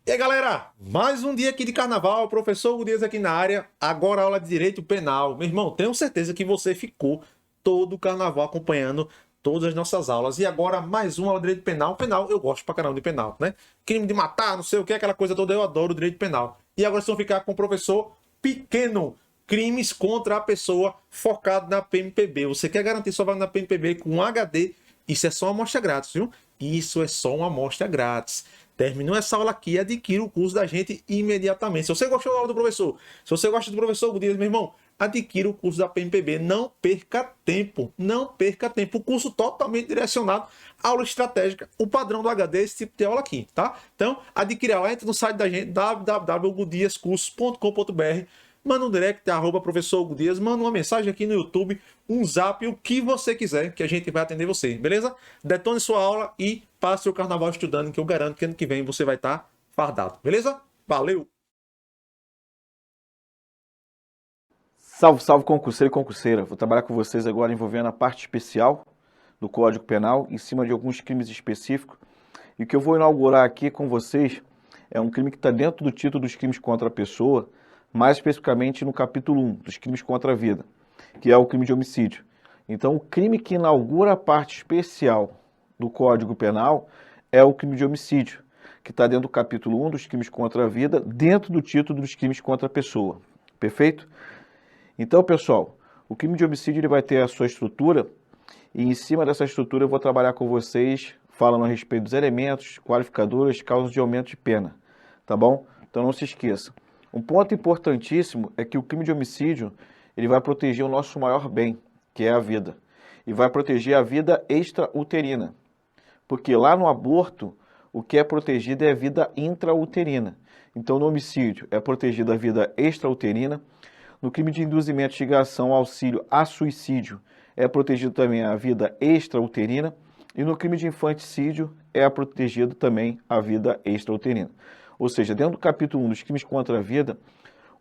E aí, galera, mais um dia aqui de carnaval, professor Dias aqui na área, agora aula de Direito Penal. Meu irmão, tenho certeza que você ficou todo o carnaval acompanhando todas as nossas aulas. E agora mais uma aula de Direito Penal. Penal, eu gosto pra caramba de penal, né? Crime de matar, não sei o que, aquela coisa toda, eu adoro o Direito Penal. E agora vocês vão ficar com o professor Pequeno. Crimes contra a pessoa, focado na PMPB. Você quer garantir sua vaga na PMPB com um HD? Isso é só uma amostra grátis, viu? Isso é só uma amostra grátis. Terminou essa aula aqui, adquira o curso da gente imediatamente. Se você gostou da aula do professor, se você gosta do professor Dias, meu irmão, adquira o curso da PMPB. Não perca tempo. Não perca tempo. O curso totalmente direcionado à aula estratégica. O padrão do HD é esse tipo de aula aqui, tá? Então, adquira lá, entra no site da gente, www.gudiascursos.com.br. Manda um direct, professor Hugo Dias, manda uma mensagem aqui no YouTube, um zap, o que você quiser, que a gente vai atender você, beleza? Detone sua aula e passe o carnaval estudando, que eu garanto que ano que vem você vai estar fardado, beleza? Valeu! Salve, salve concurseiro e concurseira. Vou trabalhar com vocês agora envolvendo a parte especial do Código Penal, em cima de alguns crimes específicos. E o que eu vou inaugurar aqui com vocês é um crime que está dentro do título dos crimes contra a pessoa, mais especificamente no capítulo 1, dos crimes contra a vida, que é o crime de homicídio. Então, o crime que inaugura a parte especial do Código Penal é o crime de homicídio, que está dentro do capítulo 1 dos crimes contra a vida, dentro do título dos crimes contra a pessoa. Perfeito? Então, pessoal, o crime de homicídio ele vai ter a sua estrutura e em cima dessa estrutura eu vou trabalhar com vocês falando a respeito dos elementos, qualificadoras, causas de aumento de pena, tá bom? Então não se esqueça. Um ponto importantíssimo é que o crime de homicídio ele vai proteger o nosso maior bem, que é a vida, e vai proteger a vida extrauterina, porque lá no aborto o que é protegido é a vida intrauterina. Então no homicídio é protegida a vida extrauterina. No crime de induzimento, instigação, auxílio a suicídio, é protegido também a vida extrauterina. E no crime de infanticídio, é protegido também a vida extrauterina. Ou seja, dentro do capítulo 1 dos crimes contra a vida,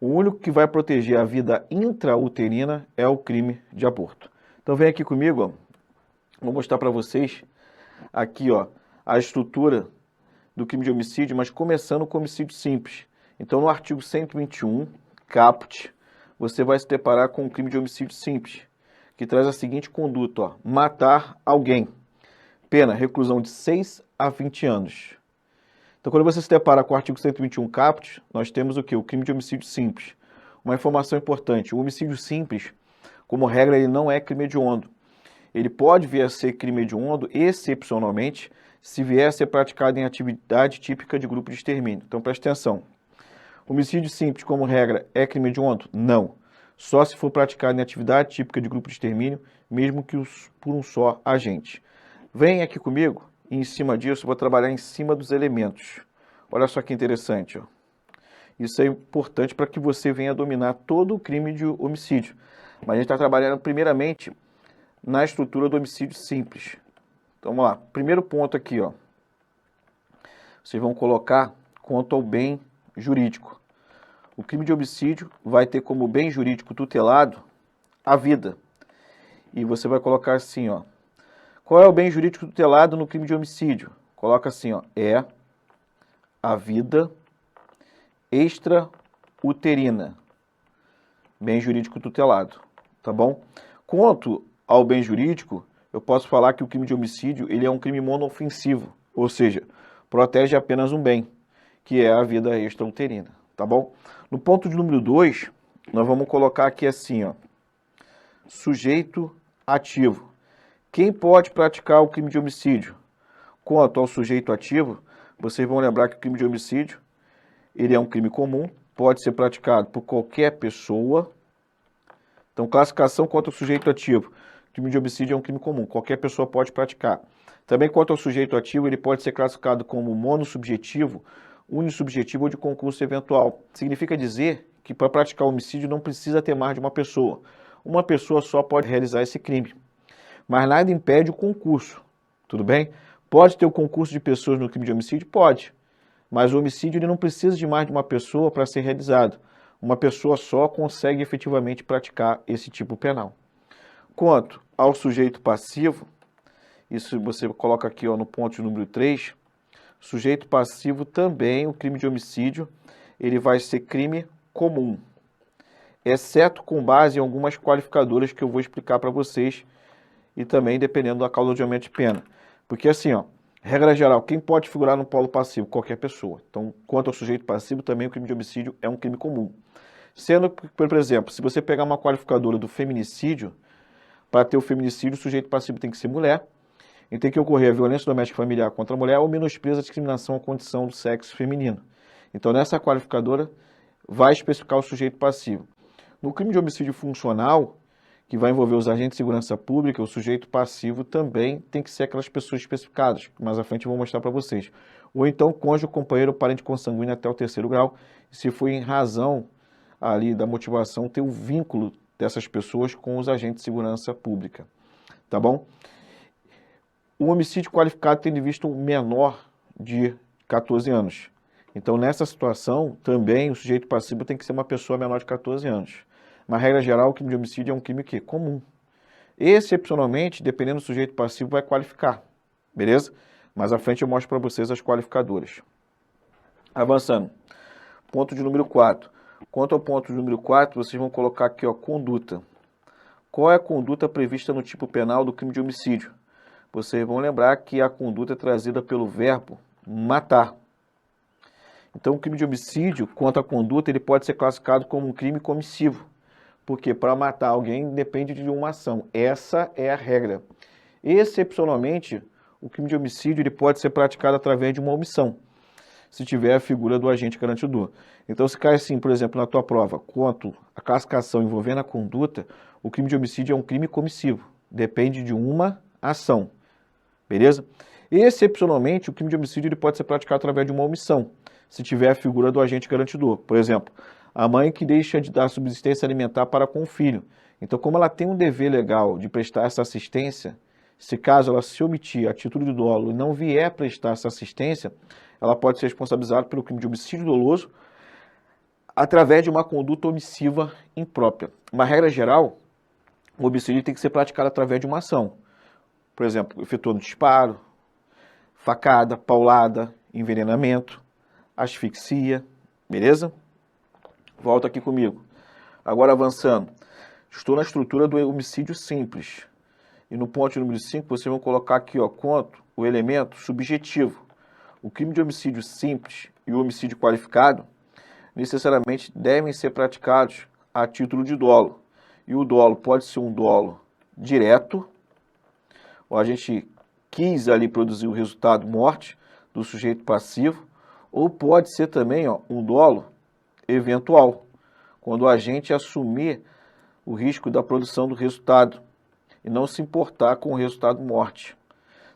o único que vai proteger a vida intrauterina é o crime de aborto. Então vem aqui comigo, ó. Vou mostrar para vocês aqui ó, a estrutura do crime de homicídio, mas começando com homicídio simples. Então no artigo 121, caput, você vai se deparar com um crime de homicídio simples, que traz a seguinte conduta, ó, matar alguém. Pena, reclusão de 6 a 20 anos. Então, quando você se depara com o artigo 121 caput, nós temos o quê? O crime de homicídio simples. Uma informação importante, o homicídio simples, como regra, ele não é crime hediondo. Ele pode vir a ser crime hediondo, excepcionalmente, se vier a ser praticado em atividade típica de grupo de extermínio. Então, preste atenção. Homicídio simples, como regra, é crime hediondo? Não. Só se for praticado em atividade típica de grupo de extermínio, mesmo que por um só agente. Vem aqui comigo e em cima disso vou trabalhar em cima dos elementos. Olha só que interessante. Ó. Isso é importante para que você venha dominar todo o crime de homicídio. Mas a gente está trabalhando primeiramente na estrutura do homicídio simples. Então vamos lá. Primeiro ponto aqui, ó. Vocês vão colocar quanto ao bem jurídico. O crime de homicídio vai ter como bem jurídico tutelado a vida. E você vai colocar assim, ó. Qual é o bem jurídico tutelado no crime de homicídio? Coloca assim, ó. É a vida extrauterina. Bem jurídico tutelado, tá bom? Quanto ao bem jurídico, eu posso falar que o crime de homicídio ele é um crime monoofensivo, ou seja, protege apenas um bem, que é a vida extrauterina, tá bom? No ponto de número 2, nós vamos colocar aqui assim, ó, sujeito ativo. Quem pode praticar o crime de homicídio? Quanto ao sujeito ativo, vocês vão lembrar que o crime de homicídio, ele é um crime comum, pode ser praticado por qualquer pessoa. Então, classificação quanto ao sujeito ativo. O crime de homicídio é um crime comum, qualquer pessoa pode praticar. Também quanto ao sujeito ativo, ele pode ser classificado como monossubjetivo, unissubjetivo ou de concurso eventual. Significa dizer que para praticar homicídio não precisa ter mais de uma pessoa. Uma pessoa só pode realizar esse crime. Mas nada impede o concurso, tudo bem? Pode ter o concurso de pessoas no crime de homicídio? Pode. Mas o homicídio ele não precisa de mais de uma pessoa para ser realizado. Uma pessoa só consegue efetivamente praticar esse tipo penal. Quanto ao sujeito passivo, isso você coloca aqui ó, no ponto de número 3, sujeito passivo também, o crime de homicídio, ele vai ser crime comum, exceto com base em algumas qualificadoras que eu vou explicar para vocês e também dependendo da causa de aumento de pena. Porque assim, ó, regra geral, quem pode figurar no polo passivo? Qualquer pessoa. Então, quanto ao sujeito passivo, também o crime de homicídio é um crime comum. Sendo, por exemplo, se você pegar uma qualificadora do feminicídio, para ter o feminicídio, o sujeito passivo tem que ser mulher, e tem que ocorrer a violência doméstica familiar contra a mulher ou menosprezo à discriminação à condição do sexo feminino. Então, nessa qualificadora, vai especificar o sujeito passivo. No crime de homicídio funcional, que vai envolver os agentes de segurança pública, o sujeito passivo também tem que ser aquelas pessoas especificadas, que mais à frente eu vou mostrar para vocês. Ou então, cônjuge, companheiro, parente consanguíneo até o 3º grau, se for em razão ali da motivação, ter o vínculo dessas pessoas com os agentes de segurança pública. Tá bom? O homicídio qualificado tendo em vista um menor de 14 anos. Então, nessa situação, também o sujeito passivo tem que ser uma pessoa menor de 14 anos. Mas, regra geral, o crime de homicídio é um crime que comum. Excepcionalmente, dependendo do sujeito passivo, vai qualificar. Beleza? Mais à frente eu mostro para vocês as qualificadoras. Avançando. Ponto de número 4. Quanto ao ponto de número 4, vocês vão colocar aqui, ó, conduta. Qual é a conduta prevista no tipo penal do crime de homicídio? Vocês vão lembrar que a conduta é trazida pelo verbo matar. Então, o crime de homicídio, quanto à conduta, ele pode ser classificado como um crime comissivo. Porque para matar alguém depende de uma ação. Essa é a regra. Excepcionalmente, o crime de homicídio ele pode ser praticado através de uma omissão, se tiver a figura do agente garantidor. Então, se cai assim, por exemplo, na tua prova, quanto a classificação envolvendo a conduta, o crime de homicídio é um crime comissivo. Depende de uma ação. Beleza? Excepcionalmente, o crime de homicídio ele pode ser praticado através de uma omissão, se tiver a figura do agente garantidor. Por exemplo, a mãe que deixa de dar subsistência alimentar para com o filho. Então, como ela tem um dever legal de prestar essa assistência, se caso ela se omitir a título de dolo e não vier prestar essa assistência, ela pode ser responsabilizada pelo crime de homicídio doloso através de uma conduta omissiva imprópria. Uma regra geral, o homicídio tem que ser praticado através de uma ação. Por exemplo, efetuando disparo, facada, paulada, envenenamento, asfixia, beleza? Volta aqui comigo. Agora avançando. Estou na estrutura do homicídio simples. E no ponto número 5, vocês vão colocar aqui, ó, quanto o elemento subjetivo. O crime de homicídio simples e o homicídio qualificado necessariamente devem ser praticados a título de dolo. E o dolo pode ser um dolo direto, ou a gente quis ali produzir o resultado morte do sujeito passivo, ou pode ser também, ó, um dolo eventual, quando o agente assumir o risco da produção do resultado e não se importar com o resultado morte.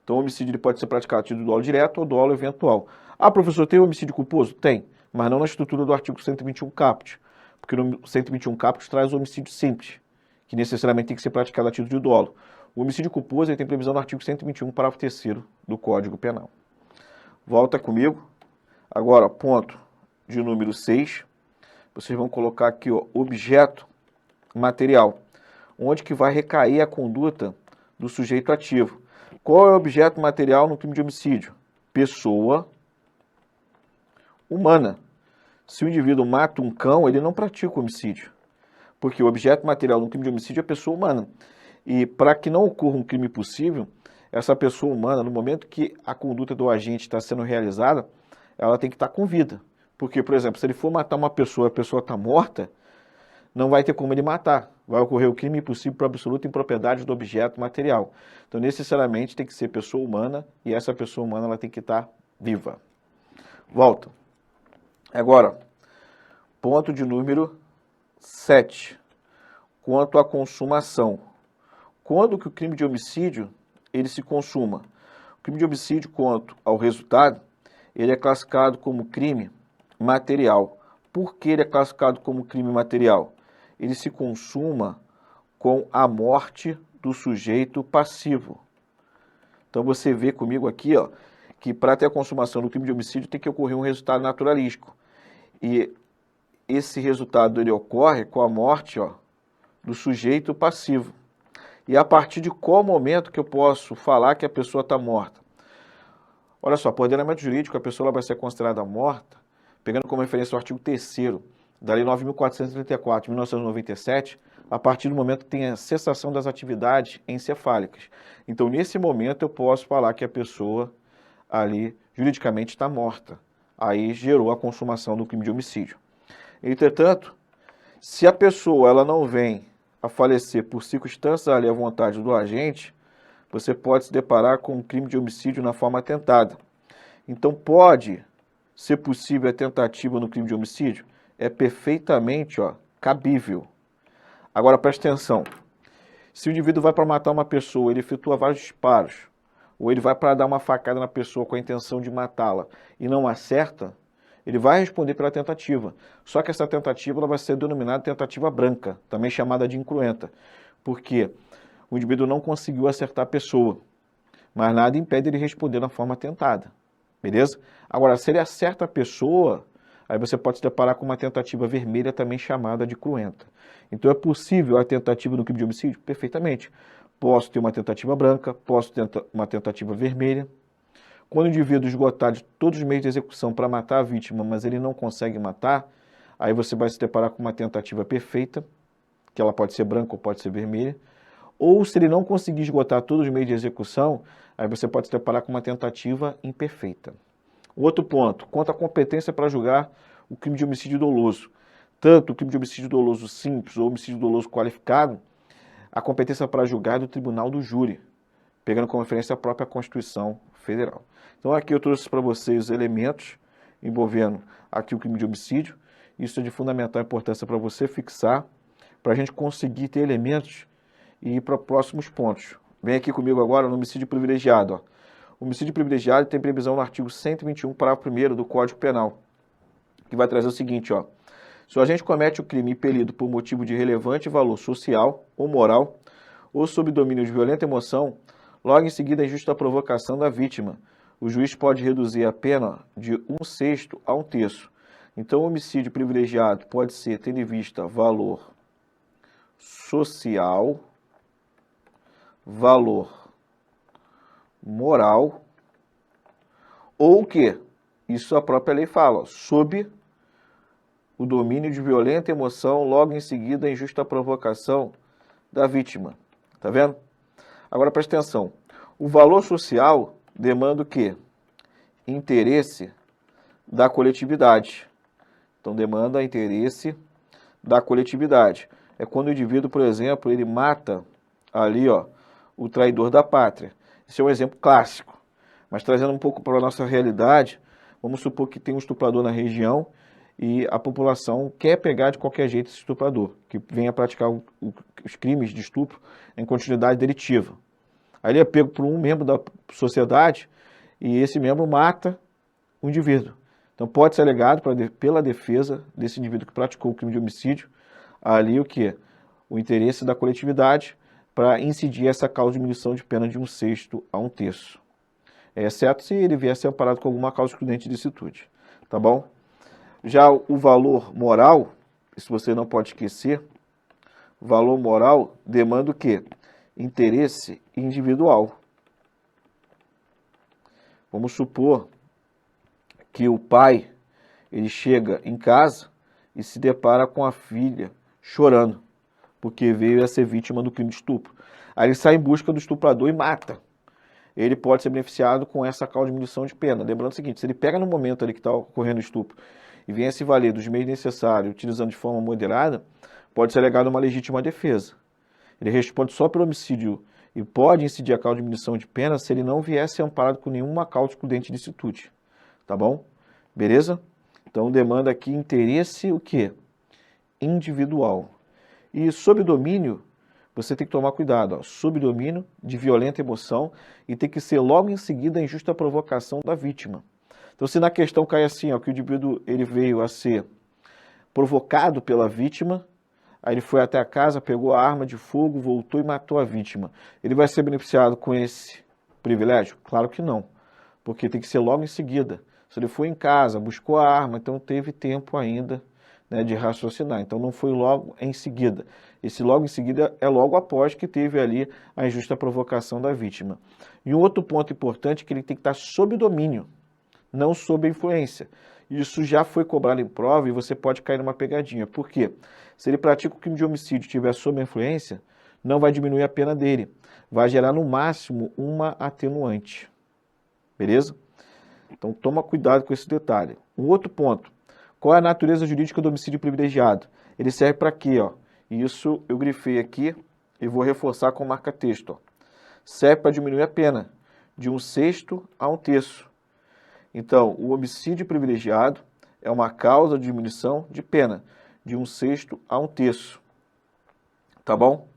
Então, o homicídio ele pode ser praticado a título de dolo direto ou dolo eventual. Ah, professor, tem homicídio culposo? Tem, mas não na estrutura do artigo 121 caput, porque no 121 caput traz o homicídio simples, que necessariamente tem que ser praticado a título de dolo. O homicídio culposo ele tem previsão no artigo 121, parágrafo 3º do Código Penal. Volta comigo. Agora, ponto de número 6. Vocês vão colocar aqui, ó, objeto material, onde que vai recair a conduta do sujeito ativo. Qual é o objeto material no crime de homicídio? Pessoa humana. Se o indivíduo mata um cão, ele não pratica o homicídio, porque o objeto material no crime de homicídio é a pessoa humana. E para que não ocorra um crime possível, essa pessoa humana, no momento que a conduta do agente está sendo realizada, ela tem que estar com vida. Porque, por exemplo, se ele for matar uma pessoa e a pessoa está morta, não vai ter como ele matar. Vai ocorrer o crime impossível por absoluta impropriedade do objeto material. Então, necessariamente, tem que ser pessoa humana e essa pessoa humana ela tem que estar viva. Volta. Agora, ponto de número 7. Quanto à consumação. Quando que o crime de homicídio ele se consuma? O crime de homicídio, quanto ao resultado, ele é classificado como crime material. Por que ele é classificado como crime material? Ele se consuma com a morte do sujeito passivo. Então você vê comigo aqui, ó, que para ter a consumação do crime de homicídio tem que ocorrer um resultado naturalístico. E esse resultado ele ocorre com a morte, ó, do sujeito passivo. E a partir de qual momento que eu posso falar que a pessoa está morta? Olha só, por ordenamento jurídico, a pessoa ela vai ser considerada morta, pegando como referência o artigo 3º da Lei 9.434, de 1997, a partir do momento que tem a cessação das atividades encefálicas. Então, nesse momento, eu posso falar que a pessoa ali, juridicamente, está morta. Aí gerou a consumação do crime de homicídio. Entretanto, se a pessoa ela não vem a falecer por circunstâncias ali à vontade do agente, você pode se deparar com um crime de homicídio na forma atentada. Então, pode ser possível a tentativa no crime de homicídio? É perfeitamente cabível. Agora, preste atenção. Se o indivíduo vai para matar uma pessoa, ele efetua vários disparos, ou ele vai para dar uma facada na pessoa com a intenção de matá-la e não acerta, ele vai responder pela tentativa. Só que essa tentativa ela vai ser denominada tentativa branca, também chamada de incruenta, porque o indivíduo não conseguiu acertar a pessoa, mas nada impede ele responder na forma tentada, beleza? Agora, se ele acerta a pessoa, aí você pode se deparar com uma tentativa vermelha, também chamada de cruenta. Então, é possível a tentativa no crime de homicídio? Perfeitamente. Posso ter uma tentativa branca, posso ter uma tentativa vermelha. Quando o indivíduo esgotar de todos os meios de execução para matar a vítima, mas ele não consegue matar, aí você vai se deparar com uma tentativa perfeita, que ela pode ser branca ou pode ser vermelha. Ou se ele não conseguir esgotar todos os meios de execução, aí você pode se deparar com uma tentativa imperfeita. Outro ponto, quanto à competência para julgar o crime de homicídio doloso. Tanto o crime de homicídio doloso simples ou homicídio doloso qualificado, a competência para julgar é do tribunal do júri, pegando como referência a própria Constituição Federal. Então aqui eu trouxe para vocês os elementos envolvendo aqui o crime de homicídio. Isso é de fundamental importância para você fixar, para a gente conseguir ter elementos e ir para próximos pontos. Vem aqui comigo agora no homicídio privilegiado. O homicídio privilegiado tem previsão no artigo 121, parágrafo 1º do Código Penal, que vai trazer o seguinte, se o agente comete o crime impelido por motivo de relevante valor social ou moral, ou sob domínio de violenta emoção, logo em seguida a injusta provocação da vítima, o juiz pode reduzir a pena de 1/6 a 1/3. Então, o homicídio privilegiado pode ser, tendo em vista valor social, valor moral, ou o quê? Isso a própria lei fala, sob o domínio de violenta emoção, logo em seguida a injusta provocação da vítima. Tá vendo? Agora preste atenção. O valor social demanda o quê? Interesse da coletividade. Então demanda interesse da coletividade. É quando o indivíduo, por exemplo, ele mata ali, o traidor da pátria. Esse é um exemplo clássico. Mas trazendo um pouco para a nossa realidade, vamos supor que tem um estuprador na região e a população quer pegar de qualquer jeito esse estuprador, que venha praticar os crimes de estupro em continuidade delitiva. Aí ele é pego por um membro da sociedade e esse membro mata o indivíduo. Então pode ser alegado pela defesa desse indivíduo que praticou o crime de homicídio, ali o quê? O interesse da coletividade para incidir essa causa de diminuição de pena de 1/6 a 1/3. Exceto se ele vier a ser amparado com alguma causa excludente de licitude. Tá bom? Já o valor moral, isso você não pode esquecer, valor moral demanda o quê? Interesse individual. Vamos supor que o pai, ele chega em casa e se depara com a filha chorando, porque veio a ser vítima do crime de estupro. Aí ele sai em busca do estuprador e mata. Ele pode ser beneficiado com essa causa de diminuição de pena. Lembrando o seguinte, se ele pega no momento ali que está ocorrendo o estupro e vem a se valer dos meios necessários, utilizando de forma moderada, pode ser alegado uma legítima defesa. Ele responde só pelo homicídio e pode incidir a causa de diminuição de pena se ele não viesse amparado com nenhuma causa excludente de licitude. Tá bom? Beleza? Então demanda aqui interesse o quê? Individual. E sob domínio, você tem que tomar cuidado, sob domínio de violenta emoção e tem que ser logo em seguida a injusta provocação da vítima. Então se na questão cai assim, que o indivíduo ele veio a ser provocado pela vítima, aí ele foi até a casa, pegou a arma de fogo, voltou e matou a vítima. Ele vai ser beneficiado com esse privilégio? Claro que não, porque tem que ser logo em seguida. Se ele foi em casa, buscou a arma, então teve tempo ainda né, de raciocinar. Então não foi logo em seguida. Esse logo em seguida é logo após que teve ali a injusta provocação da vítima. E um outro ponto importante é que ele tem que estar sob domínio, não sob influência. Isso já foi cobrado em prova e você pode cair numa pegadinha. Por quê? Se ele pratica o crime de homicídio e estiver sob influência, não vai diminuir a pena dele. Vai gerar no máximo uma atenuante. Beleza? Então toma cuidado com esse detalhe. Um outro ponto. Qual é a natureza jurídica do homicídio privilegiado? Ele serve para quê? Ó? Isso eu grifei aqui e vou reforçar com marca-texto. Serve para diminuir a pena de 1/6 a 1/3. Então, o homicídio privilegiado é uma causa de diminuição de pena de 1/6 a 1/3. Tá bom?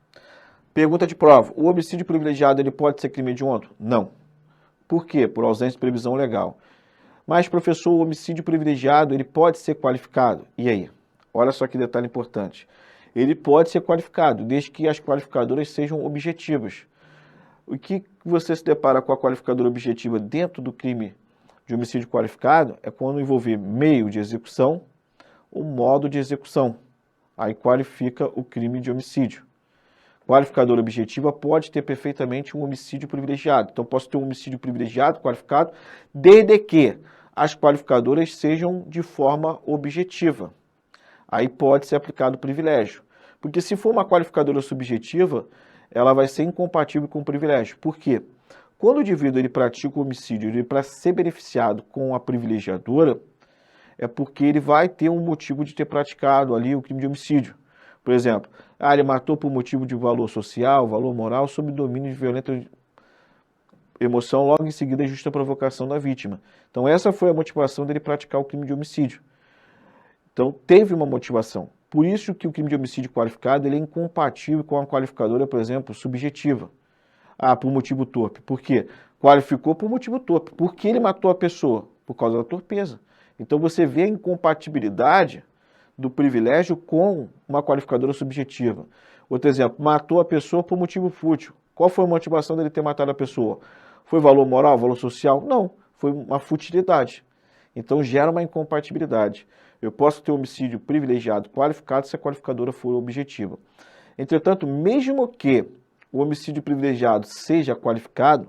Pergunta de prova. O homicídio privilegiado ele pode ser crime hediondo? Não. Por quê? Por ausência de previsão legal. Mas, professor, o homicídio privilegiado ele pode ser qualificado? E aí? Olha só que detalhe importante. Ele pode ser qualificado, desde que as qualificadoras sejam objetivas. O que você se depara com a qualificadora objetiva dentro do crime de homicídio qualificado é quando envolver meio de execução ou modo de execução. Aí qualifica o crime de homicídio. Qualificadora objetiva pode ter perfeitamente um homicídio privilegiado. Então, posso ter um homicídio privilegiado, qualificado, desde que as qualificadoras sejam de forma objetiva. Aí pode ser aplicado o privilégio. Porque se for uma qualificadora subjetiva, ela vai ser incompatível com o privilégio. Por quê? Quando o indivíduo ele pratica o homicídio para ser beneficiado com a privilegiadora, é porque ele vai ter um motivo de ter praticado ali o crime de homicídio. Por exemplo, ele matou por motivo de valor social, valor moral, sob domínio de violenta emoção, logo em seguida a justa provocação da vítima. Então essa foi a motivação dele praticar o crime de homicídio. Então teve uma motivação. Por isso que o crime de homicídio qualificado ele é incompatível com a qualificadora, por exemplo, subjetiva. Por motivo torpe. Por quê? Qualificou por motivo torpe. Por que ele matou a pessoa? Por causa da torpeza. Então você vê a incompatibilidade do privilégio com uma qualificadora subjetiva. Outro exemplo, matou a pessoa por motivo fútil. Qual foi a motivação dele ter matado a pessoa? Foi valor moral, valor social? Não, foi uma futilidade. Então gera uma incompatibilidade. Eu posso ter homicídio privilegiado qualificado se a qualificadora for objetiva. Entretanto, mesmo que o homicídio privilegiado seja qualificado,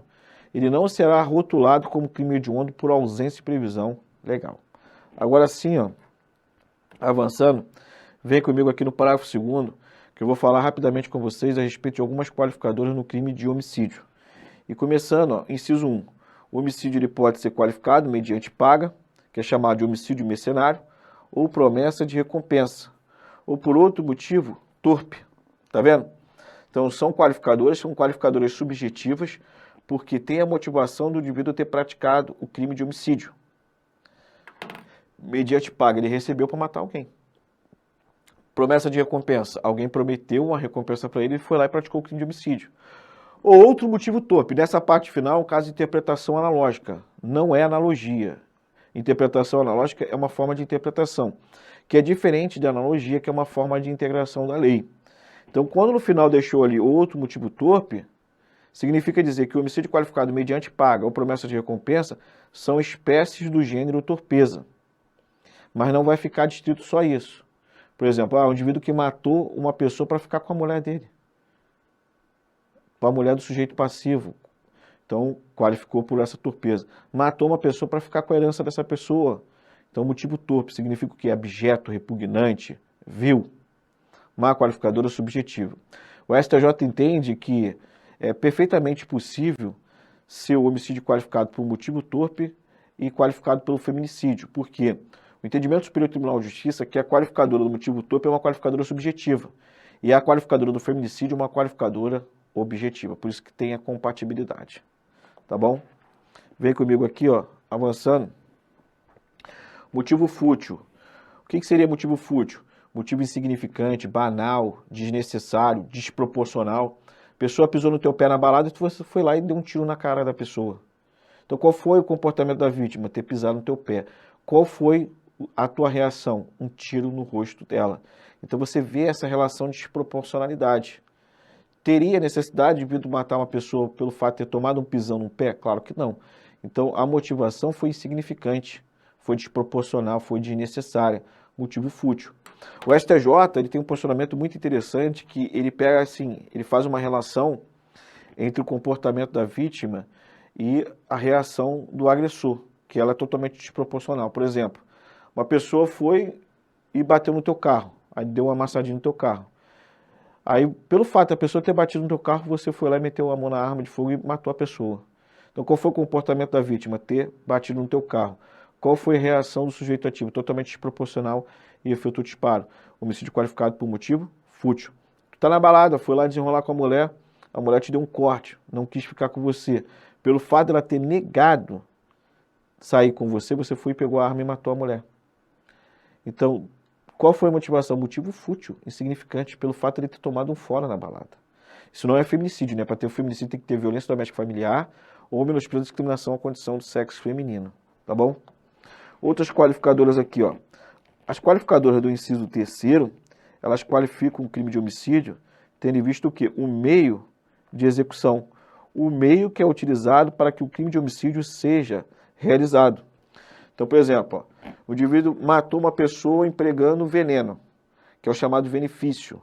ele não será rotulado como crime hediondo por ausência de previsão legal. Agora sim, ó, avançando, vem comigo aqui no parágrafo 2º, que eu vou falar rapidamente com vocês a respeito de algumas qualificadoras no crime de homicídio. E começando, ó, inciso 1, o homicídio ele pode ser qualificado mediante paga, que é chamado de homicídio mercenário, ou promessa de recompensa, ou por outro motivo, torpe. Tá vendo? Então são qualificadoras subjetivas, porque tem a motivação do indivíduo ter praticado o crime de homicídio. Mediante paga, ele recebeu para matar alguém. Promessa de recompensa, alguém prometeu uma recompensa para ele e foi lá e praticou o crime de homicídio. Ou outro motivo torpe, nessa parte final, o caso de interpretação analógica, não é analogia. Interpretação analógica é uma forma de interpretação, que é diferente da analogia, que é uma forma de integração da lei. Então, quando no final deixou ali outro motivo torpe, significa dizer que o homicídio qualificado mediante paga ou promessa de recompensa são espécies do gênero torpeza. Mas não vai ficar distrito só isso. Por exemplo, um indivíduo que matou uma pessoa para ficar com a mulher dele. Com a mulher do sujeito passivo. Então, qualificou por essa torpeza. Matou uma pessoa para ficar com a herança dessa pessoa. Então, motivo torpe significa o quê? Abjeto, repugnante, vil. Má qualificadora subjetiva. O STJ entende que é perfeitamente possível ser o homicídio qualificado por motivo torpe e qualificado pelo feminicídio. Por quê? O entendimento superior do Tribunal de Justiça é que a qualificadora do motivo torpe é uma qualificadora subjetiva e a qualificadora do feminicídio é uma qualificadora objetiva. Por isso que tem a compatibilidade. Tá bom? Vem comigo aqui, ó, avançando. Motivo fútil. O que seria motivo fútil? Motivo insignificante, banal, desnecessário, desproporcional. A pessoa pisou no teu pé na balada e você foi lá e deu um tiro na cara da pessoa. Então, qual foi o comportamento da vítima? Ter pisado no teu pé. Qual foi a tua reação? Um tiro no rosto dela. Então, você vê essa relação de desproporcionalidade. Teria necessidade de vir matar uma pessoa pelo fato de ter tomado um pisão no pé? Claro que não. Então, a motivação foi insignificante. foi desproporcional, foi desnecessária, motivo fútil. O STJ ele tem um posicionamento muito interessante que ele pega assim, ele faz uma relação entre o comportamento da vítima e a reação do agressor, que ela é totalmente desproporcional. Por exemplo, uma pessoa foi e bateu no teu carro, aí deu uma amassadinha no teu carro. Aí, pelo fato da pessoa ter batido no teu carro, você foi lá e meteu a mão na arma de fogo e matou a pessoa. Então, qual foi o comportamento da vítima? Ter batido no teu carro. Qual foi a reação do sujeito ativo? Totalmente desproporcional e efetuou o disparo. Homicídio qualificado por motivo fútil. Tu tá na balada, foi lá desenrolar com a mulher te deu um corte, não quis ficar com você. Pelo fato dela ter negado sair com você, você foi e pegou a arma e matou a mulher. Então, qual foi a motivação? Motivo fútil, insignificante, pelo fato de ele ter tomado um fora na balada. Isso não é feminicídio, né? Para ter o feminicídio tem que ter violência doméstica familiar ou menosprezo de discriminação à condição do sexo feminino, tá bom? Outras qualificadoras aqui, ó. As qualificadoras do inciso terceiro, elas qualificam o crime de homicídio tendo em vista o quê? O meio de execução. O meio que é utilizado para que o crime de homicídio seja realizado. Então, por exemplo, ó, o indivíduo matou uma pessoa empregando veneno, que é o chamado benefício.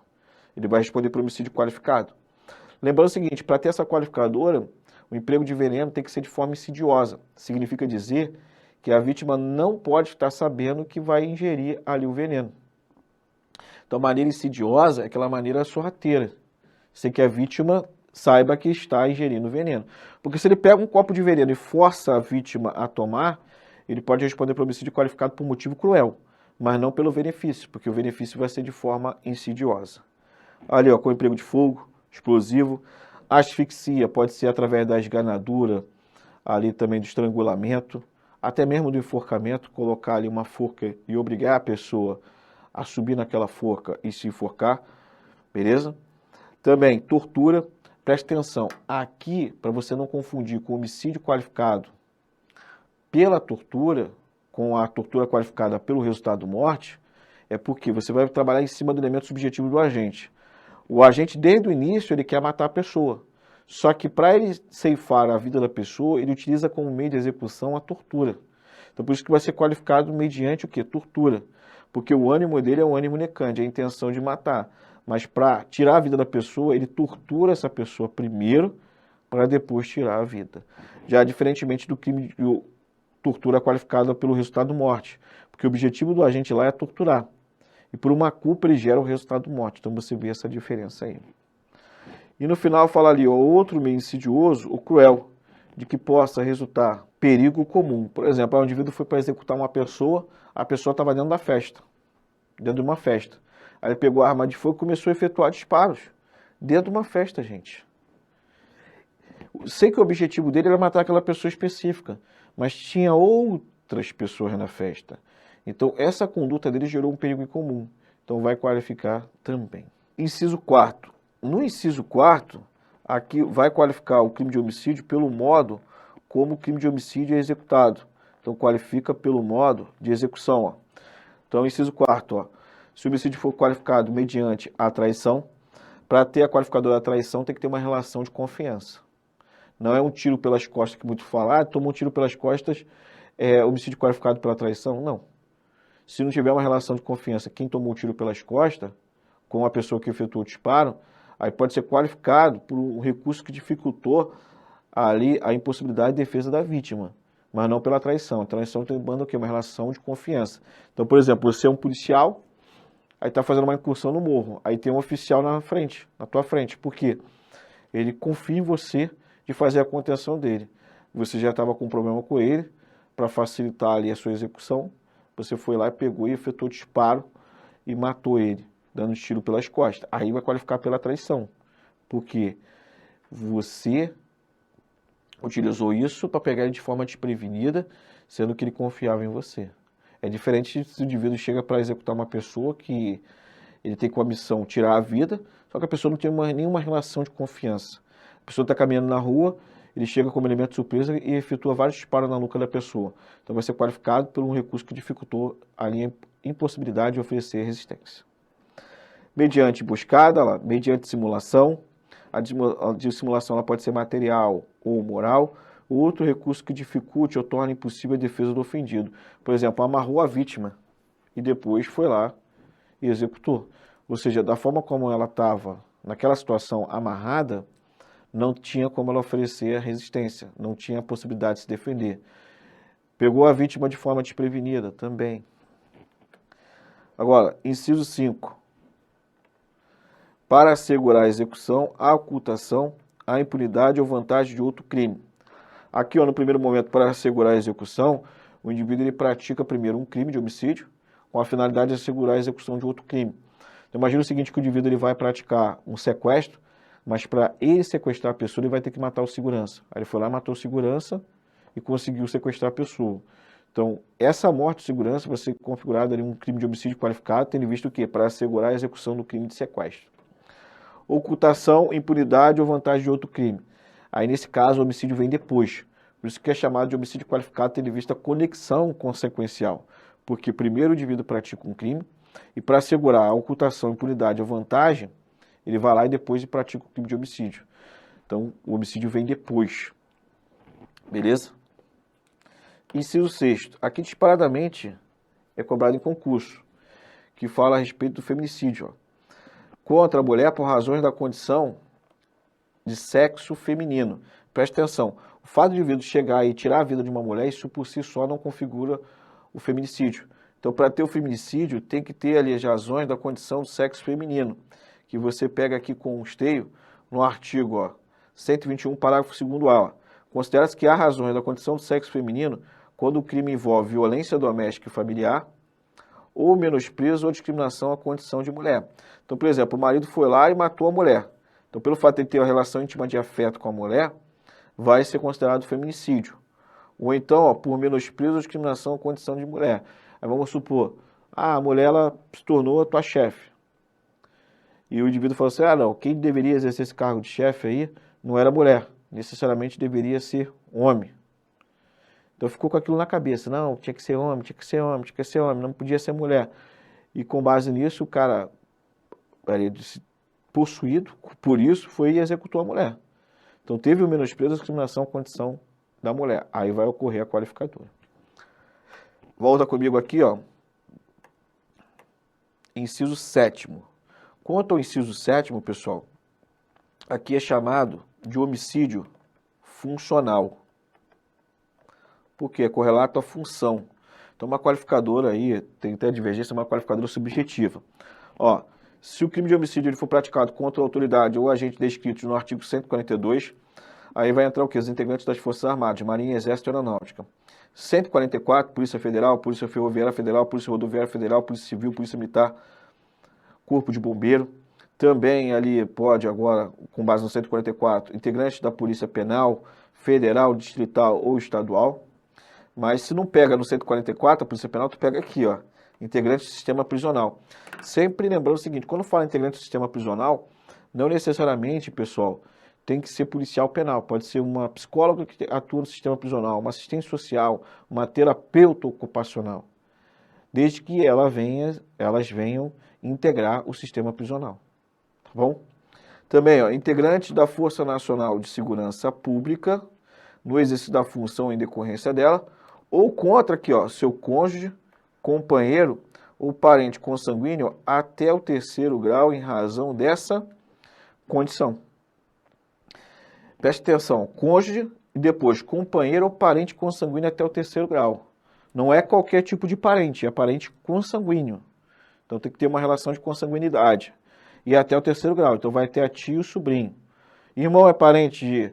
Ele vai responder por homicídio qualificado. Lembrando o seguinte, para ter essa qualificadora, o emprego de veneno tem que ser de forma insidiosa. Significa dizer que a vítima não pode estar sabendo que vai ingerir ali o veneno. Então, a maneira insidiosa é aquela maneira sorrateira, sem que a vítima saiba que está ingerindo veneno. Porque se ele pega um copo de veneno e força a vítima a tomar, ele pode responder por homicídio qualificado por motivo cruel, mas não pelo benefício, porque o benefício vai ser de forma insidiosa. Ali, ó, com emprego de fogo, explosivo, asfixia pode ser através da esganadura, ali também do estrangulamento, até mesmo do enforcamento, colocar ali uma forca e obrigar a pessoa a subir naquela forca e se enforcar, beleza? Também tortura, preste atenção, aqui, para você não confundir com homicídio qualificado pela tortura, com a tortura qualificada pelo resultado morte, é porque você vai trabalhar em cima do elemento subjetivo do agente. O agente, desde o início, ele quer matar a pessoa. Só que para ele ceifar a vida da pessoa, ele utiliza como meio de execução a tortura. Então, por isso que vai ser qualificado mediante o quê? Tortura. Porque o ânimo dele é o ânimo necante, é a intenção de matar. Mas para tirar a vida da pessoa, ele tortura essa pessoa primeiro, para depois tirar a vida. Já diferentemente do crime de tortura qualificada pelo resultado morte. Porque o objetivo do agente lá é torturar. E por uma culpa ele gera o resultado morte. Então você vê essa diferença aí. E no final fala ali, ó, outro meio insidioso, o cruel, de que possa resultar perigo comum. Por exemplo, o indivíduo foi para executar uma pessoa, a pessoa estava dentro da festa, dentro de uma festa. Aí ele pegou a arma de fogo e começou a efetuar disparos dentro de uma festa, gente. Sei que o objetivo dele era matar aquela pessoa específica, mas tinha outras pessoas na festa. Então, essa conduta dele gerou um perigo incomum. Então, vai qualificar também. Inciso 4. No inciso 4, aqui vai qualificar o crime de homicídio pelo modo como o crime de homicídio é executado. Então, qualifica pelo modo de execução. Ó. Então, inciso 4. Ó. Se o homicídio for qualificado mediante a traição, para ter a qualificadora da traição tem que ter uma relação de confiança. Não é um tiro pelas costas que muito fala, tomou um tiro pelas costas, é homicídio qualificado pela traição. Não. Se não tiver uma relação de confiança, quem tomou um tiro pelas costas, com a pessoa que efetuou o disparo, aí pode ser qualificado por um recurso que dificultou ali a impossibilidade de defesa da vítima, mas não pela traição. A traição demanda o quê? Uma relação de confiança. Então, por exemplo, você é um policial, aí está fazendo uma incursão no morro, aí tem um oficial na frente, na tua frente. Por quê? Ele confia em você de fazer a contenção dele. Você já estava com um problema com ele, para facilitar ali a sua execução, você foi lá e pegou e efetuou o disparo e matou ele, dando tiro pelas costas. Aí vai qualificar pela traição, porque você utilizou isso para pegar ele de forma desprevenida, sendo que ele confiava em você. É diferente se o indivíduo chega para executar uma pessoa que ele tem como missão tirar a vida, só que a pessoa não tem nenhuma relação de confiança. A pessoa está caminhando na rua, ele chega como elemento de surpresa e efetua vários disparos na nuca da pessoa. Então vai ser qualificado por um recurso que dificultou ali a impossibilidade de oferecer resistência. Mediante buscada, mediante simulação, a dissimulação ela pode ser material ou moral, Outro recurso que dificulte ou torne impossível a defesa do ofendido. Por exemplo, amarrou a vítima e depois foi lá e executou. Ou seja, da forma como ela estava naquela situação amarrada, não tinha como ela oferecer resistência, não tinha possibilidade de se defender. Pegou a vítima de forma desprevenida também. Agora, inciso 5. Para assegurar a execução, a ocultação, a impunidade ou vantagem de outro crime. Aqui, ó, no primeiro momento, para assegurar a execução, o indivíduo ele pratica primeiro um crime de homicídio, com a finalidade de assegurar a execução de outro crime. Então, imagina o seguinte, que o indivíduo ele vai praticar um sequestro, mas para ele sequestrar a pessoa, ele vai ter que matar o segurança. Aí ele foi lá, matou o segurança e conseguiu sequestrar a pessoa. Então, essa morte do segurança vai ser configurada ali um crime de homicídio qualificado, tendo visto o quê? Para assegurar a execução do crime de sequestro. Ocultação, impunidade ou vantagem de outro crime. Aí, nesse caso, o homicídio vem depois. Por isso que é chamado de homicídio qualificado, tendo visto a conexão consequencial. Porque primeiro o indivíduo pratica um crime, e para assegurar a ocultação, impunidade ou vantagem, ele vai lá e depois pratica o crime de homicídio. Então, o homicídio vem depois. Beleza? Inciso 6. Aqui, disparadamente, é cobrado em concurso, que fala a respeito do feminicídio. Ó. Contra a mulher por razões da condição de sexo feminino. Presta atenção. O fato de o indivíduo chegar e tirar a vida de uma mulher, isso por si só não configura o feminicídio. Então, para ter o feminicídio, tem que ter ali as razões da condição do sexo feminino, que você pega aqui com um esteio no artigo ó, 121, parágrafo 2º A. Considera-se que há razões da condição do sexo feminino quando o crime envolve violência doméstica e familiar ou menosprezo ou discriminação à condição de mulher. Então, por exemplo, o marido foi lá e matou a mulher. Então, pelo fato de ter uma relação íntima de afeto com a mulher, vai ser considerado feminicídio. Ou então, ó, por menosprezo ou discriminação à condição de mulher. Aí vamos supor, a mulher ela se tornou a tua chefe. E o indivíduo falou assim, não, quem deveria exercer esse cargo de chefe aí não era mulher, necessariamente deveria ser homem. Então ficou com aquilo na cabeça, não, tinha que ser homem, tinha que ser homem, tinha que ser homem, não podia ser mulher. E com base nisso, o cara, possuído por isso, foi e executou a mulher. Então teve o menosprezo, a discriminação, a condição da mulher. Aí vai ocorrer a qualificadora. Volta comigo aqui, ó. Inciso 7º. Quanto ao inciso 7º, pessoal, aqui é chamado de homicídio funcional. Porque é correlato à função. Então, uma qualificadora aí, tem até divergência, uma qualificadora subjetiva. Ó, se o crime de homicídio ele for praticado contra a autoridade ou agente descritos no artigo 142, aí vai entrar o quê? Os integrantes das Forças Armadas, Marinha, Exército e Aeronáutica. 144, Polícia Federal, Polícia Ferroviária Federal, Polícia Rodoviária Federal, Polícia Civil, Polícia Militar, Corpo de Bombeiro. Também ali pode agora, com base no 144, integrantes da Polícia Penal, Federal, Distrital ou Estadual. Mas se não pega no 144, a Polícia Penal, tu pega aqui, ó, integrante do sistema prisional. Sempre lembrando o seguinte, quando fala integrante do sistema prisional, não necessariamente, pessoal, tem que ser policial penal, pode ser uma psicóloga que atua no sistema prisional, uma assistente social, uma terapeuta ocupacional, desde que elas venham integrar o sistema prisional, tá bom? Também, ó, integrantes da Força Nacional de Segurança Pública, no exercício da função em decorrência dela, ou contra aqui, ó, seu cônjuge, companheiro ou parente consanguíneo até o 3º grau em razão dessa condição. Preste atenção, cônjuge e depois companheiro ou parente consanguíneo até o 3º grau. Não é qualquer tipo de parente, é parente consanguíneo. Então tem que ter uma relação de consanguinidade. E até o 3º grau, então vai ter a tia e o sobrinho. Irmão é parente de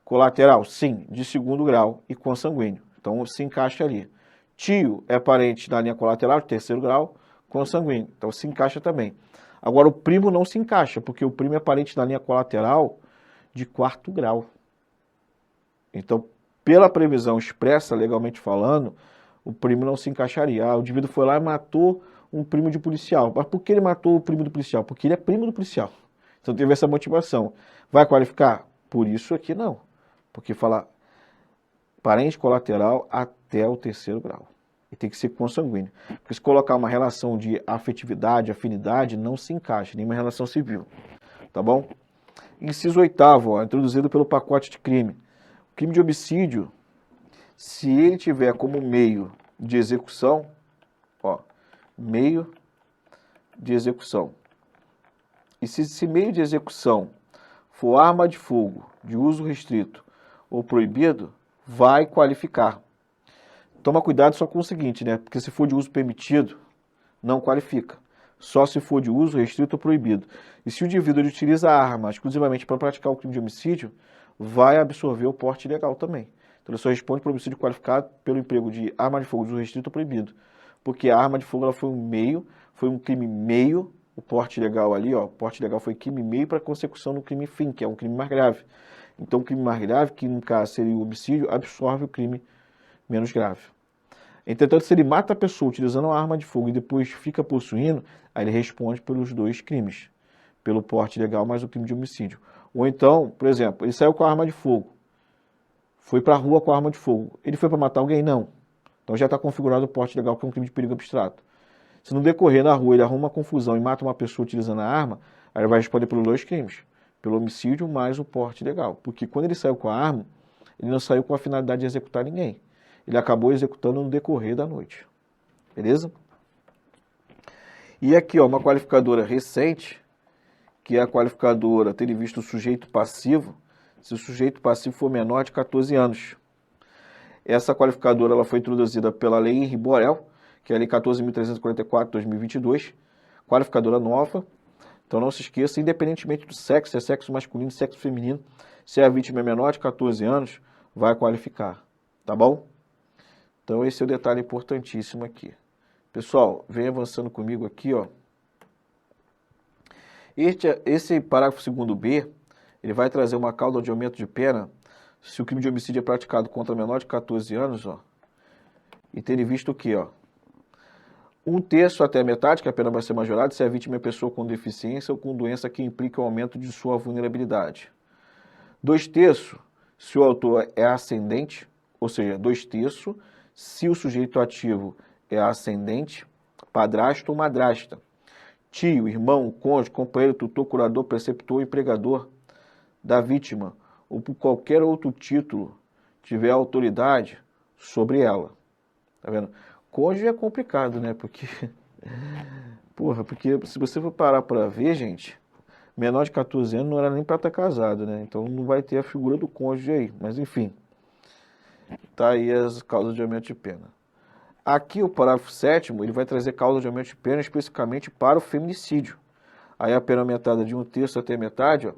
colateral? Sim, de 2º grau e consanguíneo. Então se encaixa ali. Tio é parente da linha colateral, de 3º grau, consanguíneo. Então se encaixa também. Agora o primo não se encaixa, porque o primo é parente da linha colateral de 4º grau. Então, pela previsão expressa, legalmente falando, o primo não se encaixaria. O indivíduo foi lá e matou um primo de policial. Mas por que ele matou o primo do policial? Porque ele é primo do policial. Então teve essa motivação. Vai qualificar? Por isso aqui não. Porque fala parente colateral até o 3º grau. E tem que ser consanguíneo. Porque se colocar uma relação de afetividade, afinidade, não se encaixa, nenhuma relação civil. Tá bom? Inciso 8º, ó, introduzido pelo pacote de crime. Crime de homicídio, se ele tiver como meio de execução, ó, meio de execução. E se esse meio de execução for arma de fogo de uso restrito ou proibido, vai qualificar. Toma cuidado só com o seguinte, né? Porque se for de uso permitido, não qualifica. Só se for de uso restrito ou proibido. E se o indivíduo ele utiliza a arma exclusivamente para praticar o crime de homicídio, vai absorver o porte ilegal também. Então ele só responde por homicídio qualificado pelo emprego de arma de fogo de uso restrito ou proibido. Porque a arma de fogo ela foi um meio, foi um crime meio, o porte ilegal ali, ó, o porte ilegal foi crime meio para consecução do crime fim, que é um crime mais grave. Então o crime mais grave, que no caso seria o homicídio, absorve o crime menos grave. Entretanto, se ele mata a pessoa utilizando uma arma de fogo e depois fica possuindo, aí ele responde pelos dois crimes, pelo porte ilegal mais o crime de homicídio. Ou então, por exemplo, ele saiu com a arma de fogo, foi para a rua com a arma de fogo. Ele foi para matar alguém? Não. Então já está configurado o porte ilegal, que é um crime de perigo abstrato. Se no decorrer na rua ele arruma uma confusão e mata uma pessoa utilizando a arma, aí ele vai responder pelos dois crimes, pelo homicídio mais o porte ilegal. Porque quando ele saiu com a arma, ele não saiu com a finalidade de executar ninguém. Ele acabou executando no decorrer da noite. Beleza? E aqui, ó, uma qualificadora recente, que é a qualificadora tendo visto o sujeito passivo, se o sujeito passivo for menor de 14 anos. Essa qualificadora ela foi introduzida pela Lei Henri Borel, que é a Lei 14.344 de 2022, qualificadora nova. Então não se esqueça, independentemente do sexo, se é sexo masculino, sexo feminino, se a vítima é menor de 14 anos, vai qualificar. Tá bom? Então esse é o detalhe importantíssimo aqui. Pessoal, vem avançando comigo aqui, ó. Esse parágrafo 2º-B, ele vai trazer uma causa de aumento de pena se o crime de homicídio é praticado contra menor de 14 anos, ó. E tendo visto o quê, ó? 1/3 até a metade, que a pena vai ser majorada, se a vítima é pessoa com deficiência ou com doença que implique o aumento de sua vulnerabilidade. 2/3, se o autor é ascendente, ou seja, 2/3, se o sujeito ativo é ascendente, padrasto ou madrasta, tio, irmão, cônjuge, companheiro, tutor, curador, preceptor, empregador da vítima, ou por qualquer outro título tiver autoridade sobre ela. Tá vendo? Cônjuge é complicado, né? Porque se você for parar para ver, gente, menor de 14 anos não era nem para estar casado, né? Então não vai ter a figura do cônjuge aí. Mas enfim, tá aí as causas de aumento de pena. Aqui o parágrafo 7º, ele vai trazer causas de aumento de pena especificamente para o feminicídio. Aí a pena aumentada de 1/3 até a metade, ó,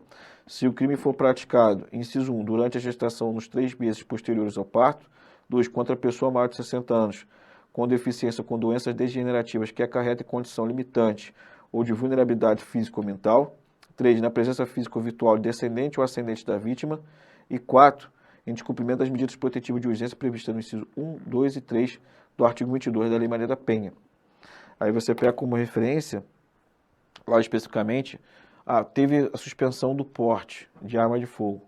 se o crime for praticado, inciso 1, durante a gestação nos 3 meses posteriores ao parto, 2, contra a pessoa maior de 60 anos, com deficiência ou com doenças degenerativas que acarretem condição limitante ou de vulnerabilidade física ou mental, 3, na presença física ou virtual descendente ou ascendente da vítima, e 4, em descumprimento das medidas protetivas de urgência previstas no inciso 1, 2 e 3 do artigo 22 da Lei Maria da Penha. Aí você pega como referência, lá especificamente, teve a suspensão do porte de arma de fogo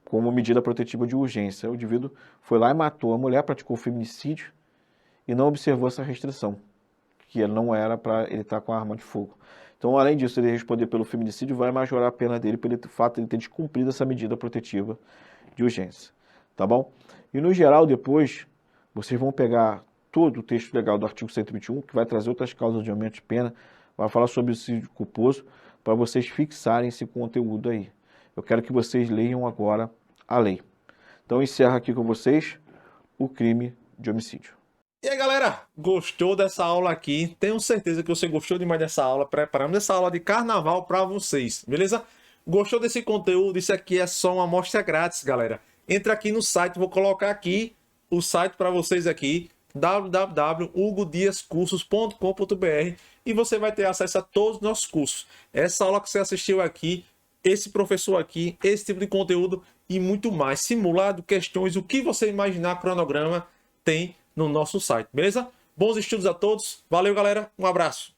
como medida protetiva de urgência. O indivíduo foi lá e matou a mulher, praticou feminicídio e não observou essa restrição, que não era para ele estar com a arma de fogo. Então, além disso, ele responder pelo feminicídio, vai majorar a pena dele pelo fato de ele ter descumprido essa medida protetiva de urgência. Tá bom? E no geral, depois, vocês vão pegar todo o texto legal do artigo 121, que vai trazer outras causas de aumento de pena, vai falar sobre o homicídio culposo, para vocês fixarem esse conteúdo aí. Eu quero que vocês leiam agora a lei. Então, encerro aqui com vocês o crime de homicídio. E aí, galera, gostou dessa aula aqui? Tenho certeza que você gostou demais dessa aula. Preparamos essa aula de carnaval para vocês, beleza? Gostou desse conteúdo? Isso aqui é só uma amostra grátis, galera. Entra aqui no site, vou colocar aqui o site para vocês aqui, www.hugodiascursos.com.br, e você vai ter acesso a todos os nossos cursos. Essa aula que você assistiu aqui, esse professor aqui, esse tipo de conteúdo e muito mais. Simulado, questões, o que você imaginar, cronograma, tem no nosso site, beleza? Bons estudos a todos. Valeu, galera. Um abraço.